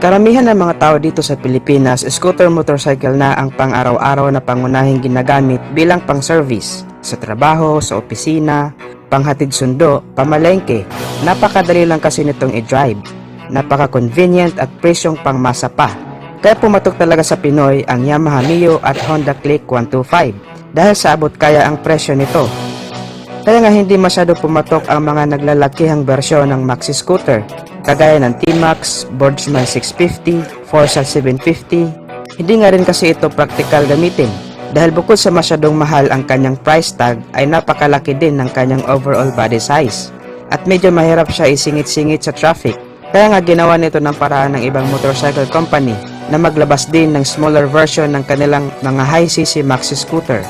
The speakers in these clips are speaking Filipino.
Karamihan ng mga tao dito sa Pilipinas, scooter motorcycle na ang pang-araw-araw na pangunahing ginagamit bilang pang-service sa trabaho, sa opisina, panghatid sundo, pamalengke. Napakadali lang kasi nitong i-drive. Napaka-convenient at presyong pangmasa pa. Kaya pumatok talaga sa Pinoy ang Yamaha Mio at Honda Click 125 dahil sa abot kaya ang presyo nito. Kaya nga hindi masyado pumatok ang mga naglalakihang bersyon ng maxi scooter kagaya ng T-Max, Boardsman 650, Forza 750. Hindi nga rin kasi ito praktikal gamitin dahil bukod sa masyadong mahal ang kanyang price tag ay napakalaki din ng kanyang overall body size at medyo mahirap siya isingit-singit sa traffic. Kaya nga ginawa nito ng paraan ng ibang motorcycle company na maglabas din ng smaller version ng kanilang mga high-cc maxi scooter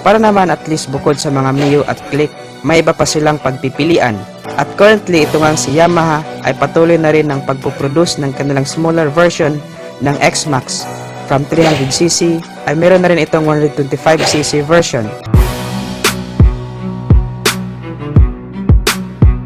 para naman at least bukod sa mga Mio at Click, may iba pa silang pagpipilian. At currently ito ngang si Yamaha ay patuloy na rin ng pagpuproduce ng kanilang smaller version ng X-Max. From 300cc ay meron na rin itong 125cc version.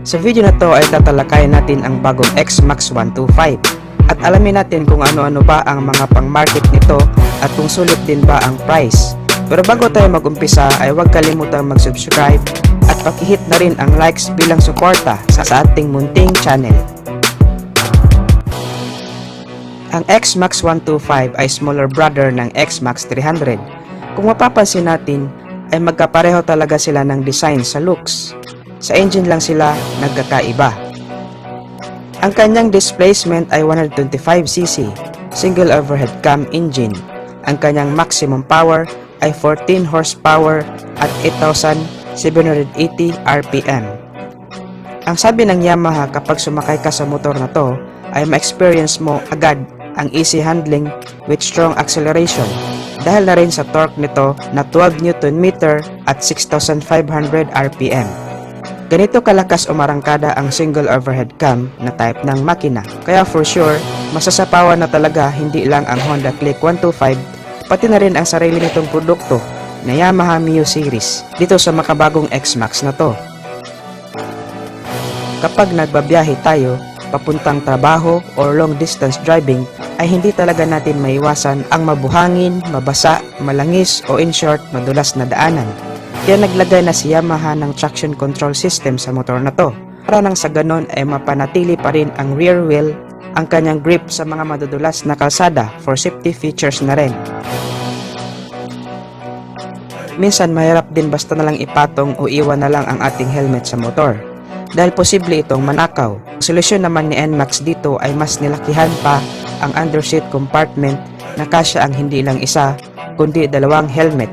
Sa video na to ay tatalakayin natin ang bagong X-Max 125 at alamin natin kung ano-ano ba ang mga pang-market nito at kung sulit din ba ang price. Pero bago tayo mag-umpisa ay huwag kalimutang mag-subscribe at pakihit na rin ang likes bilang suporta sa ating munting channel. Ang X-Max 125 ay smaller brother ng X-Max 300. Kung mapapansin natin ay magkapareho talaga sila ng design sa looks. Sa engine lang sila nagkakaiba. Ang kanyang displacement ay 125cc, single overhead cam engine. Ang kanyang maximum power ay 14 horsepower at 8,780 RPM. Ang sabi ng Yamaha kapag sumakay ka sa motor na to ay ma-experience mo agad ang easy handling with strong acceleration dahil na rin sa torque nito na 12 Nm at 6,500 RPM. Ganito kalakas umarangkada ang single overhead cam na type ng makina. Kaya for sure, masasapawan na talaga hindi lang ang Honda Click 125 pati na rin ang sarili nitong produkto na Yamaha Mio series dito sa makabagong X-Max na to. Kapag nagbabiyahe tayo, papuntang trabaho or long distance driving ay hindi talaga natin maiwasan ang mabuhangin, mabasa, malangis o in short, madulas na daanan. Kaya naglagay na si Yamaha ng traction control system sa motor na to para nang sa ganon ay mapanatili pa rin ang rear wheel, ang kanyang grip sa mga madudulas na kalsada for safety features na rin. Minsan mahirap din basta na lang ipatong o iwan na lang ang ating helmet sa motor dahil posible itong manakaw. Ang solusyon naman ni NMAX dito ay mas nilakihan pa ang underseat compartment na kasya ang hindi lang isa kundi dalawang helmet.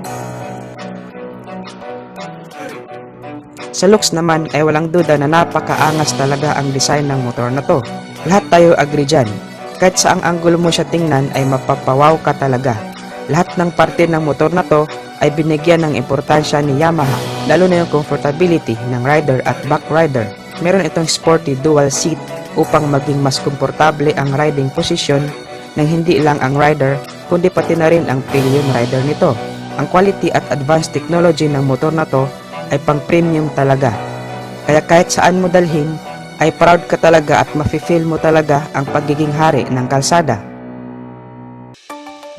Sa looks naman ay walang duda na napakaangas talaga ang design ng motor na to. Lahat tayo agree dyan. Kahit saang anggulo mo siya tingnan ay mapapawaw ka talaga. Lahat ng parte ng motor na to ay binigyan ng importansya ni Yamaha, lalo na yung comfortability ng rider at back rider. Meron itong sporty dual seat upang maging mas komportable ang riding position ng hindi lang ang rider kundi pati na rin ang pillion rider nito. Ang quality at advanced technology ng motor na to ay pang premium talaga. Kaya kahit saan mo dalhin ay proud ka talaga at mafe-feel mo talaga ang pagiging hari ng kalsada.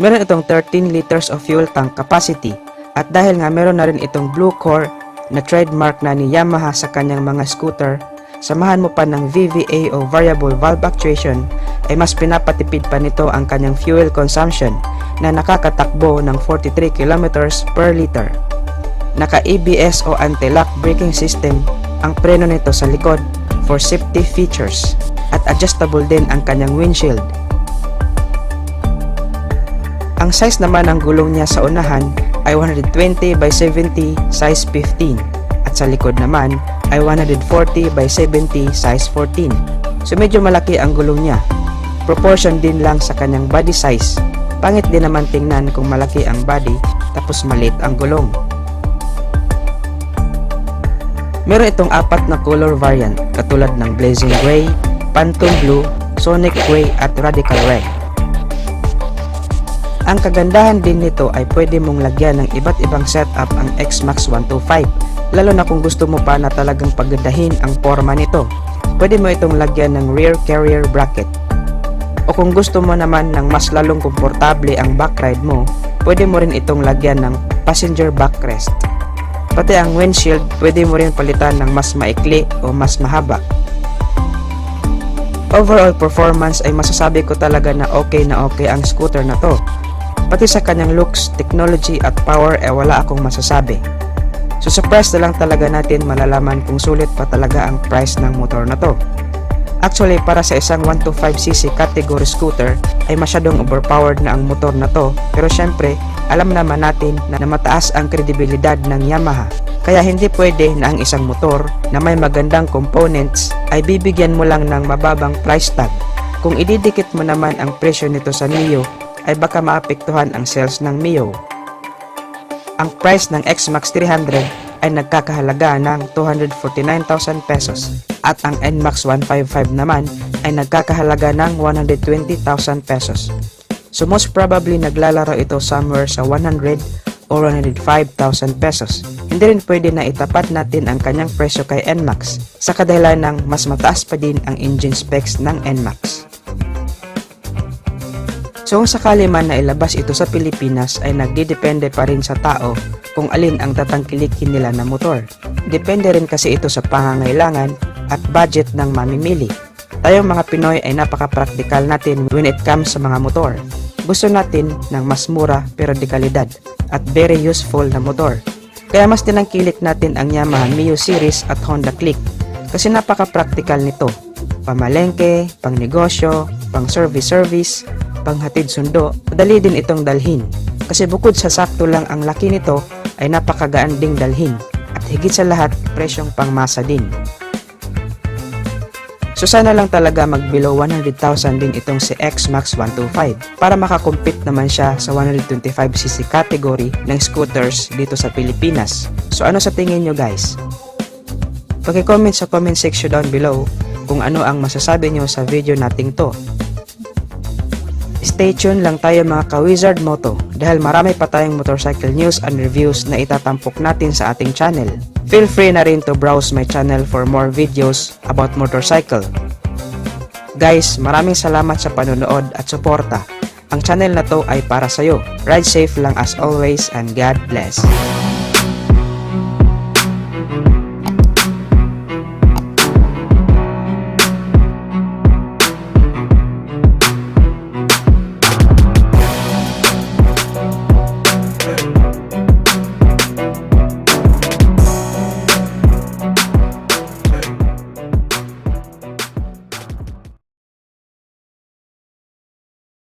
Meron itong 13 liters of fuel tank capacity at dahil nga meron na rin itong blue core na trademark na ni Yamaha sa kanyang mga scooter, samahan mo pa ng VVA o variable valve actuation ay mas pinapatipid pa nito ang kanyang fuel consumption na nakakatakbo ng 43 kilometers per liter. Naka-ABS o anti-lock braking system ang preno nito sa likod for safety features at adjustable din ang kanyang windshield. Ang size naman ng gulong niya sa unahan ay 120 by 70 size 15 at sa likod naman ay 140 by 70 size 14. So medyo malaki ang gulong niya. Proportion din lang sa kanyang body size. Pangit din naman tingnan kung malaki ang body tapos maliit ang gulong. Meron itong 4 na color variant katulad ng Blazing Gray, Phantom Blue, Sonic Gray at Radical Red. Ang kagandahan din nito ay pwede mong lagyan ng iba't ibang setup ang X-Max 125, lalo na kung gusto mo pa na talagang pagandahin ang forma nito. Pwede mo itong lagyan ng rear carrier bracket. O kung gusto mo naman ng mas lalong komportable ang backride mo, pwede mo rin itong lagyan ng passenger backrest. Pati ang windshield, pwede mo rin palitan ng mas maikli o mas mahaba. Overall performance ay masasabi ko talaga na okay ang scooter na to. Pati sa kanyang looks, technology at power ay wala akong masasabi. So sa price na lang talaga natin malalaman kung sulit pa talaga ang price ng motor na to. Actually, para sa isang 125cc category scooter ay masyadong overpowered na ang motor na to, pero syempre alam naman natin na mataas ang kredibilidad ng Yamaha. Kaya hindi pwede na ang isang motor na may magandang components ay bibigyan mo lang ng mababang price tag. Kung ididikit mo naman ang presyo nito sa Mio, ay baka maapektuhan ang sales ng Mio. Ang price ng X-Max 300 ay nagkakahalaga ng 249,000 pesos at ang NMAX 155 naman ay nagkakahalaga ng 120,000 pesos. So most probably naglalaro ito somewhere sa 100 or 105,000 pesos. Hindi rin pwede na itapat natin ang kanyang presyo kay NMAX sa kadahilan ng mas mataas pa din ang engine specs ng NMAX. So kung sakali man na ilabas ito sa Pilipinas ay nagdidepende pa rin sa tao kung alin ang tatangkilikin nila na motor. Depende rin kasi ito sa pangangailangan at budget ng mamimili. Tayong mga Pinoy ay napaka-practical natin when it comes sa mga motor. Gusto natin ng mas mura pero de kalidad at very useful na motor. Kaya mas tinangkilik natin ang Yamaha Mio Series at Honda Click kasi napaka-practical nito. Pamalengke, pang negosyo, pang service, panghatid sundo, madali din itong dalhin. Kasi bukod sa sakto lang ang laki nito ay napakagaan ding dalhin at higit sa lahat presyong pangmasa din. So sana lang talaga mag below 100,000 din itong si X-Max 125 para makakompete naman siya sa 125cc category ng scooters dito sa Pilipinas. So ano sa tingin nyo guys? Paki-comment sa comment section down below kung ano ang masasabi nyo sa video nating to. Stay tuned lang tayo mga ka-Wizard Moto dahil marami pa tayong motorcycle news and reviews na itatampok natin sa ating channel. Feel free na rin to browse my channel for more videos about motorcycle. Guys, maraming salamat sa panonood at suporta. Ang channel na to ay para sa'yo. Ride safe lang as always and God bless.